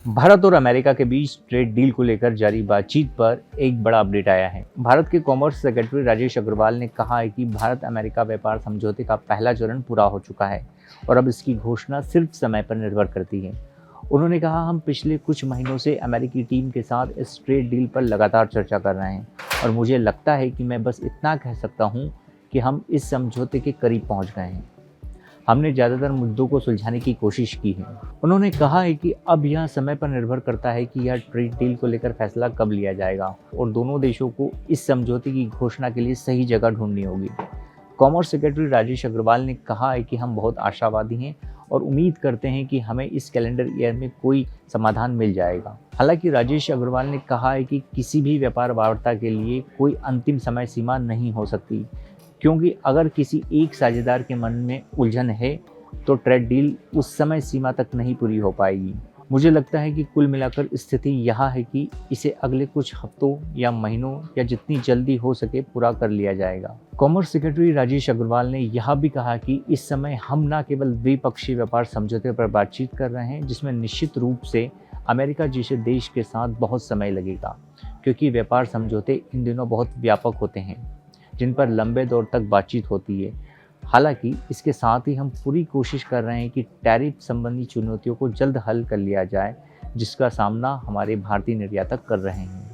भारत और अमेरिका के बीच trade deal को लेकर जारी बातचीत पर एक बड़ा अपडेट आया है। भारत के कॉमर्स सेक्रेटरी राजेश अग्रवाल ने कहा है कि भारत अमेरिका व्यापार समझौते का पहला चरण पूरा हो चुका है और अब इसकी घोषणा सिर्फ समय पर निर्भर करती है। उन्होंने कहा, हम पिछले कुछ महीनों से अमेरिकी टीम के साथ इस ट्रेड डील पर लगातार चर्चा कर रहे हैं और मुझे लगता है कि मैं बस इतना कह सकता हूँ कि हम इस समझौते के करीब पहुँच गए हैं। हमने ज़्यादातर मुद्दों को सुलझाने की कोशिश की है। उन्होंने कहा है कि अब यह समय पर निर्भर करता है कि यह ट्रेड डील को लेकर फैसला कब लिया जाएगा और दोनों देशों को इस समझौते की घोषणा के लिए सही जगह ढूंढनी होगी। कॉमर्स सेक्रेटरी राजेश अग्रवाल ने कहा है कि हम बहुत आशावादी हैं और उम्मीद करते हैं कि हमें इस कैलेंडर ईयर में कोई समाधान मिल जाएगा। हालांकि राजेश अग्रवाल ने कहा है कि किसी भी व्यापार वार्ता के लिए कोई अंतिम समय सीमा नहीं हो सकती, क्योंकि अगर किसी एक साझेदार के मन में उलझन है तो ट्रेड डील उस समय सीमा तक नहीं पूरी हो पाएगी। मुझे लगता है कि कुल मिलाकर स्थिति यह है कि इसे अगले कुछ हफ्तों या महीनों या जितनी जल्दी हो सके पूरा कर लिया जाएगा। कॉमर्स सेक्रेटरी राजेश अग्रवाल ने यह भी कहा कि इस समय हम न केवल द्विपक्षीय व्यापार समझौते पर बातचीत कर रहे हैं, जिसमें निश्चित रूप से अमेरिका जैसे देश के साथ बहुत समय लगेगा, क्योंकि व्यापार समझौते इन दिनों बहुत व्यापक होते हैं जिन पर लंबे दौर तक बातचीत होती है। हालांकि इसके साथ ही हम पूरी कोशिश कर रहे हैं कि टैरिफ संबंधी चुनौतियों को जल्द हल कर लिया जाए, जिसका सामना हमारे भारतीय निर्यातक कर रहे हैं।